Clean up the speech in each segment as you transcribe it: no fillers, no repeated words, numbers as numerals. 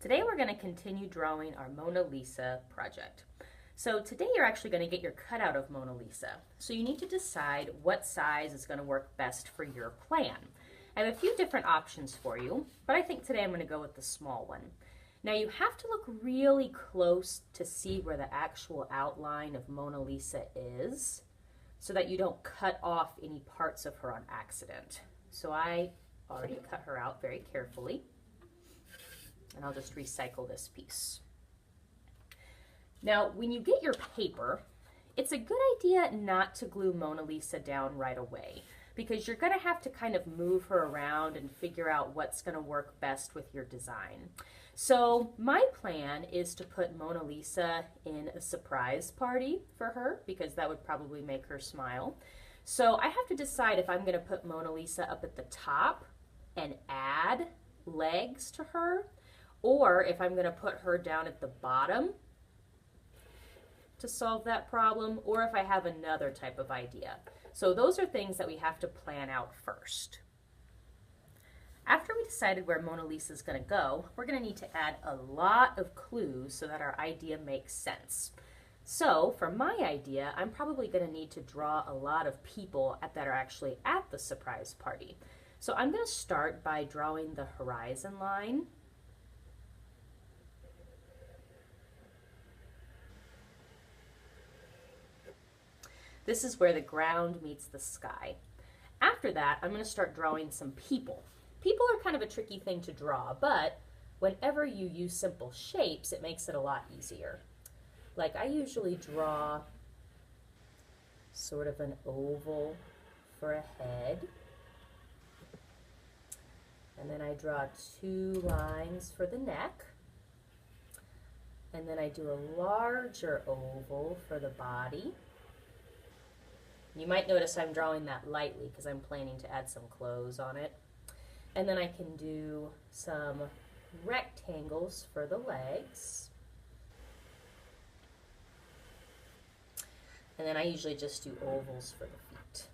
Today we're going to continue drawing our Mona Lisa project. So today you're actually going to get your cutout of Mona Lisa. So you need to decide what size is going to work best for your plan. I have a few different options for you, but I think today I'm going to go with the small one. Now you have to look really close to see where the actual outline of Mona Lisa is so that you don't cut off any parts of her on accident. So I already cut her out very carefully, and I'll just recycle this piece. Now, when you get your paper, it's a good idea not to glue Mona Lisa down right away because you're going to have to kind of move her around and figure out what's going to work best with your design. So my plan is to put Mona Lisa in a surprise party for her because that would probably make her smile. So I have to decide if I'm going to put Mona Lisa up at the top and add legs to her, or if I'm going to put her down at the bottom to solve that problem, or if I have another type of idea. So those are things that we have to plan out first. After we decided where Mona Lisa is going to go, we're going to need to add a lot of clues so that our idea makes sense. So for my idea, I'm probably going to need to draw a lot of people that are actually at the surprise party. So I'm going to start by drawing the horizon line. This is where the ground meets the sky. After that, I'm going to start drawing some people. People are kind of a tricky thing to draw, but whenever you use simple shapes, it makes it a lot easier. Like I usually draw sort of an oval for a head. And then I draw two lines for the neck. And then I do a larger oval for the body. You might notice I'm drawing that lightly because I'm planning to add some clothes on it. And then I can do some rectangles for the legs. And then I usually just do ovals for the feet.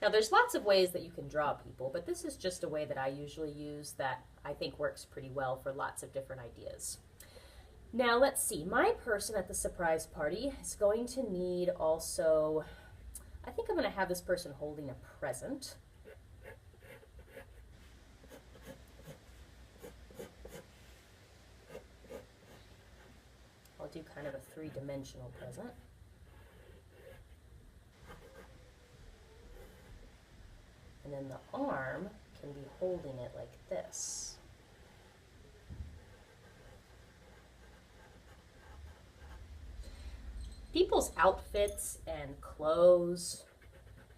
Now there's lots of ways that you can draw people, but this is just a way that I usually use that I think works pretty well for lots of different ideas. Now let's see, my person at the surprise party is going to need also, I think I'm going to have this person holding a present. I'll do kind of a three-dimensional present. And then the arm can be holding it like this. People's outfits and clothes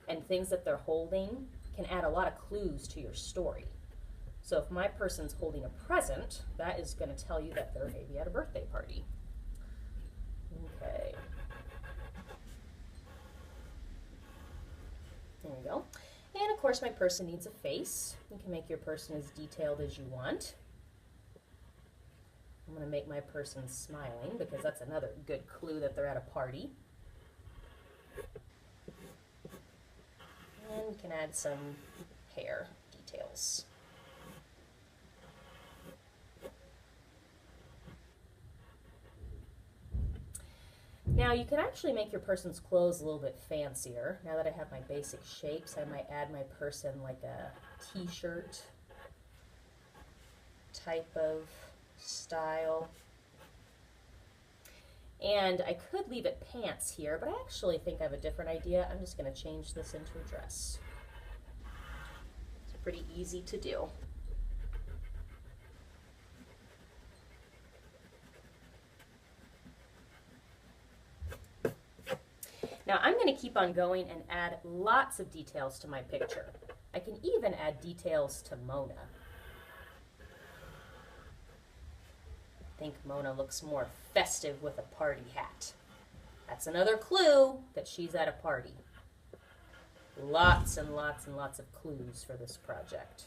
and things that they're holding can add a lot of clues to your story. So if my person's holding a present, that is going to tell you that they're maybe at a birthday party. Okay. There you go. And of course my person needs a face. You can make your person as detailed as you want. I'm going to make my person smiling because that's another good clue that they're at a party. And we can add some hair details. Now you can actually make your person's clothes a little bit fancier. Now that I have my basic shapes, I might add my person like a t-shirt type of style. And I could leave it pants here, but I actually think I have a different idea. I'm just going to change this into a dress. It's pretty easy to do. Now I'm going to keep on going and add lots of details to my picture. I can even add details to Mona. I think Mona looks more festive with a party hat. That's another clue that she's at a party. Lots and lots and lots of clues for this project.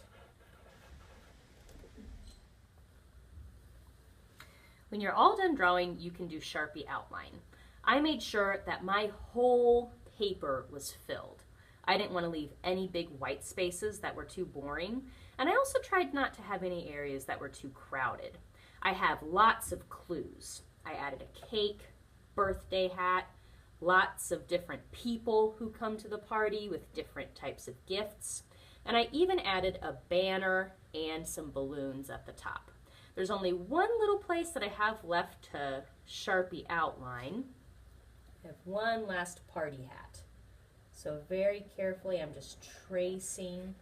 When you're all done drawing, you can do Sharpie outline. I made sure that my whole paper was filled. I didn't want to leave any big white spaces that were too boring, and I also tried not to have any areas that were too crowded. I have lots of clues. I added a cake, birthday hat, lots of different people who come to the party with different types of gifts, and I even added a banner and some balloons at the top. There's only one little place that I have left to Sharpie outline. I have one last party hat. So very carefully I'm just tracing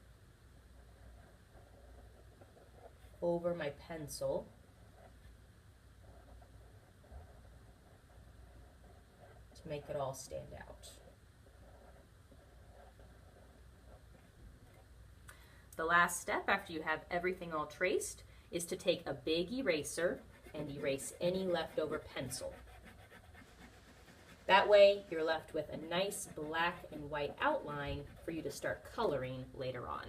over my pencil. To make it all stand out. The last step after you have everything all traced is to take a big eraser and erase any leftover pencil. That way you're left with a nice black and white outline for you to start coloring later on.